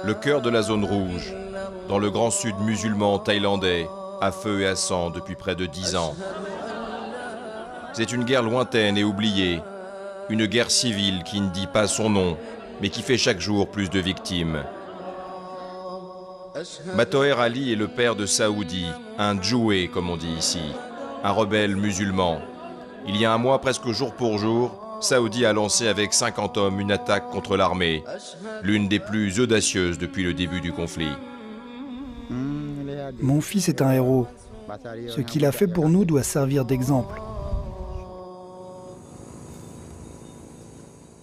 Le cœur de la zone rouge, dans le grand sud musulman thaïlandais, à feu et à sang depuis près de 10 ans. C'est une guerre lointaine et oubliée, une guerre civile qui ne dit pas son nom, mais qui fait chaque jour plus de victimes. Matoher Ali est le père de Saoudi, un djoué comme on dit ici, un rebelle musulman. Il y a un mois, presque jour pour jour, Saoudi a lancé avec 50 hommes une attaque contre l'armée, l'une des plus audacieuses depuis le début du conflit. Mon fils est un héros. Ce qu'il a fait pour nous doit servir d'exemple.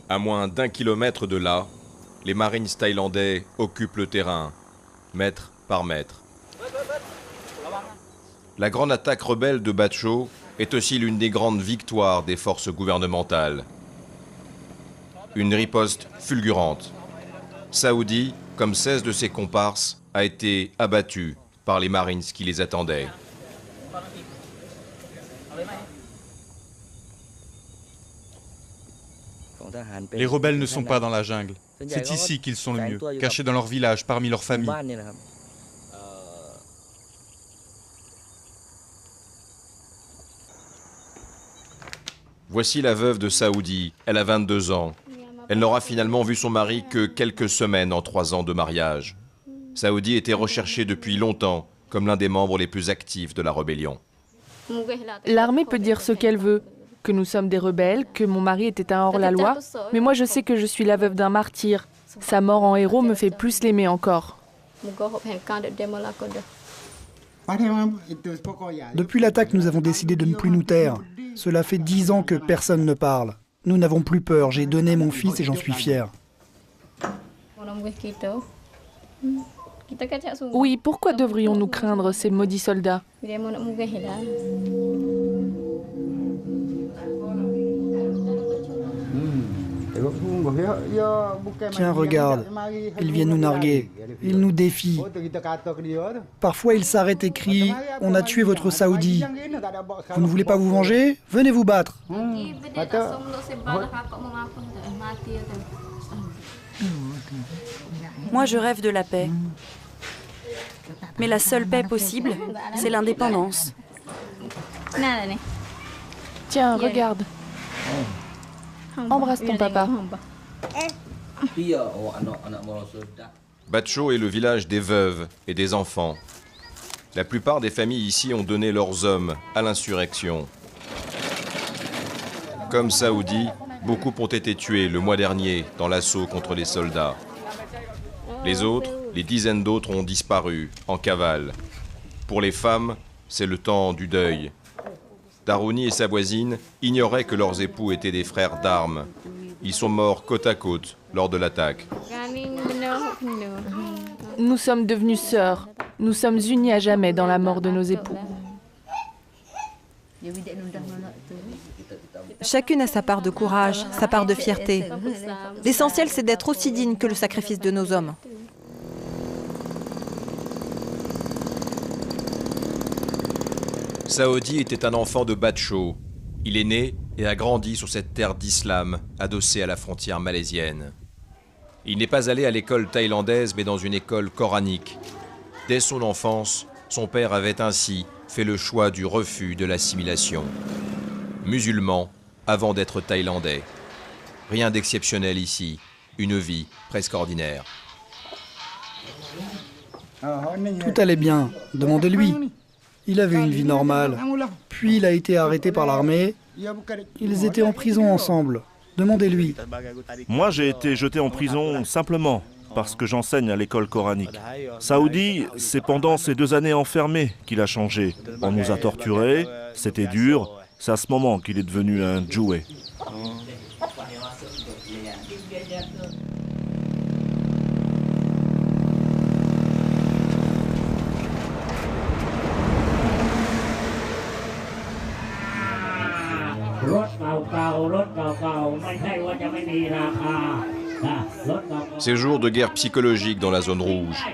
À moins d'1 kilomètre de là, les Marines thaïlandais occupent le terrain, mètre par mètre. La grande attaque rebelle de Bat Chau est aussi l'une des grandes victoires des forces gouvernementales. Une riposte fulgurante. Saoudi, comme 16 de ses comparses, a été abattu par les Marines qui les attendaient. Les rebelles ne sont pas dans la jungle. C'est ici qu'ils sont le mieux, cachés dans leur village, parmi leurs familles. Voici la veuve de Saoudi, elle a 22 ans. Elle n'aura finalement vu son mari que quelques semaines en 3 ans de mariage. Saoudi était recherché depuis longtemps comme l'un des membres les plus actifs de la rébellion. L'armée peut dire ce qu'elle veut, que nous sommes des rebelles, que mon mari était un hors-la-loi, mais moi je sais que je suis la veuve d'un martyr. Sa mort en héros me fait plus l'aimer encore. Depuis l'attaque, nous avons décidé de ne plus nous taire. Cela fait 10 ans que personne ne parle. Nous n'avons plus peur. J'ai donné mon fils et j'en suis fier. Oui, pourquoi devrions-nous craindre ces maudits soldats ? Tiens, regarde. Ils viennent nous narguer. Ils nous défient. Parfois, ils s'arrêtent et crient « On a tué votre Saoudi. Vous ne voulez pas vous venger? Venez vous battre. » Moi, je rêve de la paix. Mais la seule paix possible, c'est l'indépendance. Tiens, regarde. Embrasse ton papa. Bat Chau est le village des veuves et des enfants. La plupart des familles ici ont donné leurs hommes à l'insurrection. Comme Saoudi, beaucoup ont été tués le mois dernier dans l'assaut contre les soldats. Les autres, les dizaines d'autres ont disparu en cavale. Pour les femmes, c'est le temps du deuil. Darouni et sa voisine ignoraient que leurs époux étaient des frères d'armes. Ils sont morts côte à côte lors de l'attaque. Nous sommes devenus sœurs. Nous sommes unis à jamais dans la mort de nos époux. Chacune a sa part de courage, sa part de fierté. L'essentiel, c'est d'être aussi digne que le sacrifice de nos hommes. Saoudi était un enfant de Bat Chau. Il est né et a grandi sur cette terre d'islam, adossée à la frontière malaisienne. Il n'est pas allé à l'école thaïlandaise, mais dans une école coranique. Dès son enfance, son père avait ainsi fait le choix du refus de l'assimilation. Musulman avant d'être thaïlandais. Rien d'exceptionnel ici, une vie presque ordinaire. Tout allait bien. Demandez-lui. Il avait une vie normale. Puis il a été arrêté par l'armée. Ils étaient en prison ensemble. Demandez-lui. Moi, j'ai été jeté en prison simplement parce que j'enseigne à l'école coranique. Saoudi, c'est pendant ces 2 années enfermées qu'il a changé. On nous a torturés, c'était dur. C'est à ce moment qu'il est devenu un djoué. Ces jours de guerre psychologique dans la zone rouge.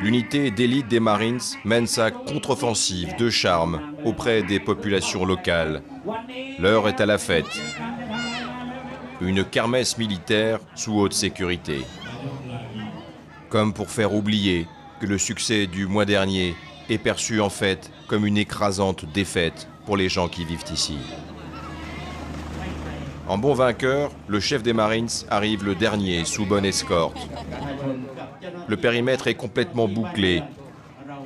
L'unité d'élite des Marines mène sa contre-offensive de charme auprès des populations locales. L'heure est à la fête. Une kermesse militaire sous haute sécurité. comme pour faire oublier que le succès du mois dernier est perçu en fait comme une écrasante défaite pour les gens qui vivent ici. En bon vainqueur, le chef des Marines arrive le dernier sous bonne escorte. Le périmètre est complètement bouclé.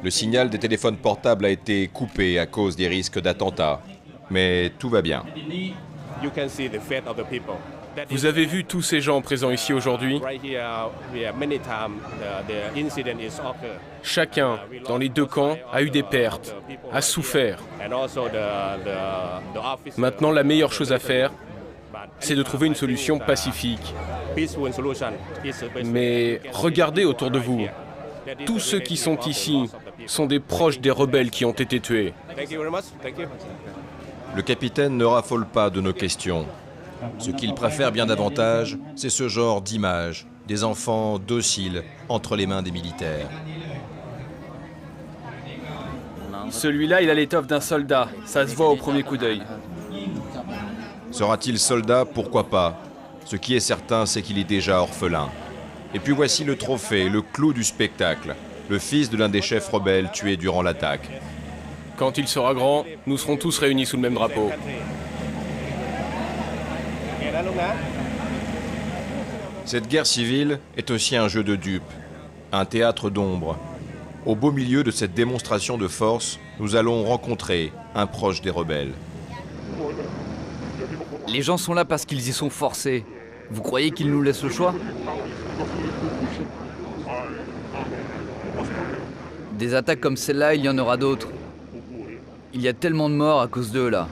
Le signal des téléphones portables a été coupé à cause des risques d'attentats. Mais tout va bien. Vous avez vu tous ces gens présents ici aujourd'hui? Chacun, dans les deux camps, a eu des pertes, a souffert. Maintenant, la meilleure chose à faire, c'est de trouver une solution pacifique. Mais regardez autour de vous. Tous ceux qui sont ici sont des proches des rebelles qui ont été tués. Le capitaine ne raffole pas de nos questions. Ce qu'il préfère bien davantage, c'est ce genre d'image, des enfants dociles entre les mains des militaires. Celui-là, il a l'étoffe d'un soldat. Ça se voit au premier coup d'œil. Sera-t-il soldat? Pourquoi pas? Ce qui est certain, c'est qu'il est déjà orphelin. Et puis voici le trophée, le clou du spectacle, le fils de l'un des chefs rebelles tué durant l'attaque. Quand il sera grand, nous serons tous réunis sous le même drapeau. Cette guerre civile est aussi un jeu de dupes, un théâtre d'ombre. Au beau milieu de cette démonstration de force, nous allons rencontrer un proche des rebelles. Les gens sont là parce qu'ils y sont forcés. Vous croyez qu'ils nous laissent le choix? Des attaques comme celle-là, il y en aura d'autres. Il y a tellement de morts à cause d'eux, là.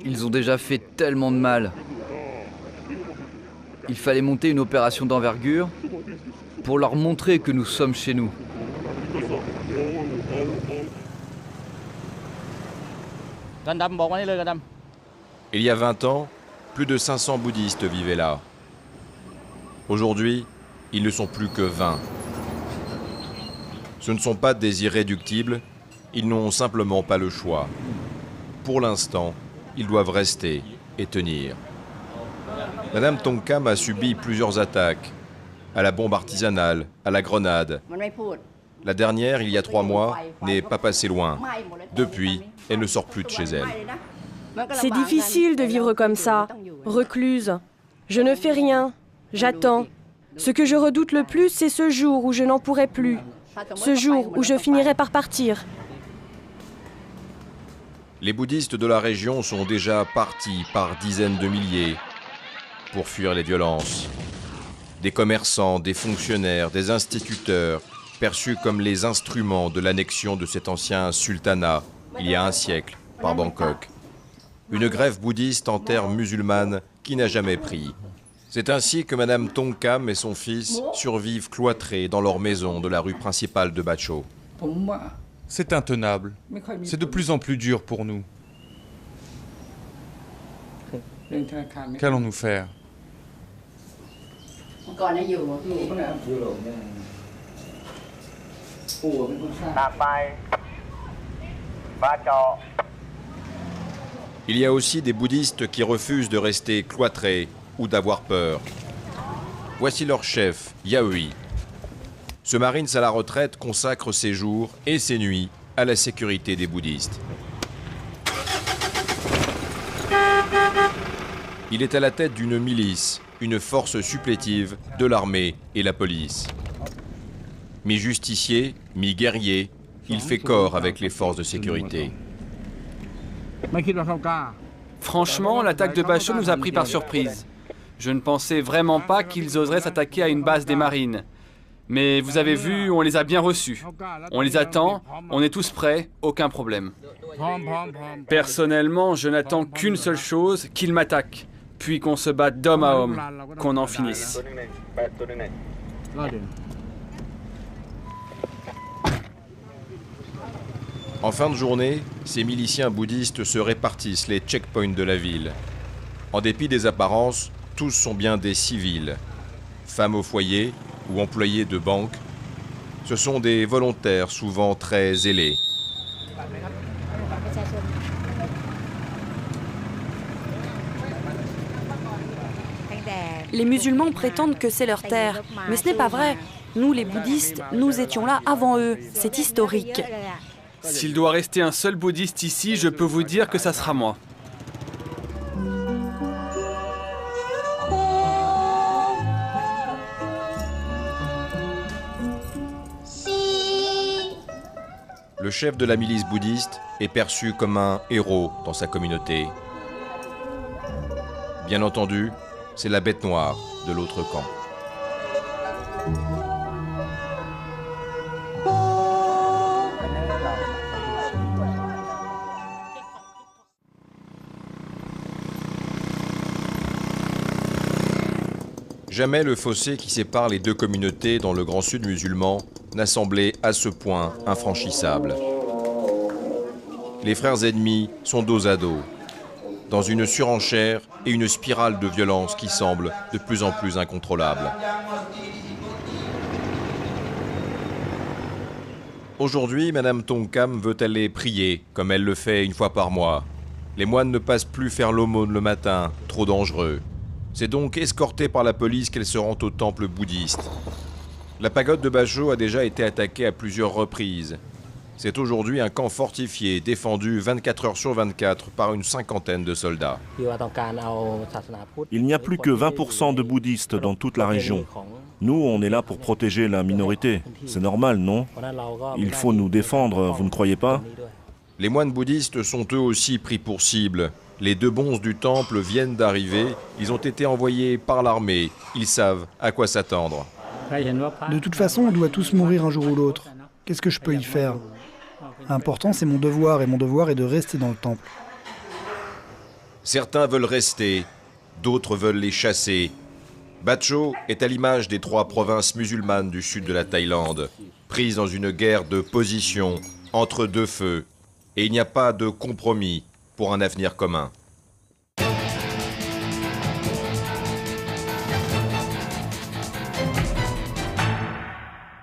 Ils ont déjà fait tellement de mal. Il fallait monter une opération d'envergure pour leur montrer que nous sommes chez nous. Il y a 20 ans, plus de 500 bouddhistes vivaient là. Aujourd'hui, ils ne sont plus que 20. Ce ne sont pas des irréductibles, ils n'ont simplement pas le choix. Pour l'instant, ils doivent rester et tenir. Madame Tongkham a subi plusieurs attaques, à la bombe artisanale, à la grenade. La dernière, il y a 3 mois, n'est pas passée loin. Depuis, elle ne sort plus de chez elle. C'est difficile de vivre comme ça, recluse. Je ne fais rien, j'attends. Ce que je redoute le plus, c'est ce jour où je n'en pourrai plus. Ce jour où je finirai par partir. Les bouddhistes de la région sont déjà partis par dizaines de milliers pour fuir les violences. Des commerçants, des fonctionnaires, des instituteurs, perçus comme les instruments de l'annexion de cet ancien sultanat, il y a un siècle, par Bangkok. Une grève bouddhiste en terre musulmane qui n'a jamais pris. C'est ainsi que Madame Tongkham et son fils survivent cloîtrés dans leur maison de la rue principale de Bat Chau. C'est intenable. C'est de plus en plus dur pour nous. Qu'allons-nous faire? Il y a aussi des bouddhistes qui refusent de rester cloîtrés ou d'avoir peur. Voici leur chef, Yahui. Ce Marines à la retraite consacre ses jours et ses nuits à la sécurité des bouddhistes. Il est à la tête d'une milice, une force supplétive de l'armée et la police. Mi-justicier, mi-guerrier, il fait corps avec les forces de sécurité. Franchement, l'attaque de Bat Chau nous a pris par surprise. Je ne pensais vraiment pas qu'ils oseraient s'attaquer à une base des marines. Mais vous avez vu, on les a bien reçus. On les attend, on est tous prêts, aucun problème. Personnellement, je n'attends qu'une seule chose, qu'ils m'attaquent, puis qu'on se batte d'homme à homme, qu'on en finisse. En fin de journée, ces miliciens bouddhistes se répartissent les checkpoints de la ville. En dépit des apparences, tous sont bien des civils. Femmes au foyer ou employés de banque, ce sont des volontaires souvent très zélés. Les musulmans prétendent que c'est leur terre, mais ce n'est pas vrai. Nous, les bouddhistes, nous étions là avant eux. C'est historique. S'il doit rester un seul bouddhiste ici, je peux vous dire que ça sera moi. Le chef de la milice bouddhiste est perçu comme un héros dans sa communauté. Bien entendu, c'est la bête noire de l'autre camp. Jamais le fossé qui sépare les deux communautés dans le Grand Sud musulman n'a semblé à ce point infranchissable. Les frères ennemis sont dos à dos, dans une surenchère et une spirale de violence qui semble de plus en plus incontrôlable. Aujourd'hui, Madame Tongkam veut aller prier, comme elle le fait une fois par mois. Les moines ne passent plus faire l'aumône le matin, trop dangereux. C'est donc escortée par la police qu'elle se rend au temple bouddhiste. La pagode de Bachot a déjà été attaquée à plusieurs reprises. C'est aujourd'hui un camp fortifié, défendu 24 heures sur 24 par une cinquantaine de soldats. Il n'y a plus que 20% de bouddhistes dans toute la région. Nous, on est là pour protéger la minorité. C'est normal, non? Il faut nous défendre, vous ne croyez pas? Les moines bouddhistes sont eux aussi pris pour cible. Les deux bonzes du temple viennent d'arriver. Ils ont été envoyés par l'armée. Ils savent à quoi s'attendre. De toute façon, on doit tous mourir un jour ou l'autre. Qu'est-ce que je peux y faire? L'important, c'est mon devoir, et mon devoir est de rester dans le temple. Certains veulent rester, d'autres veulent les chasser. Bachot est à l'image des 3 provinces musulmanes du sud de la Thaïlande, prises dans une guerre de position entre deux feux. Et il n'y a pas de compromis pour un avenir commun.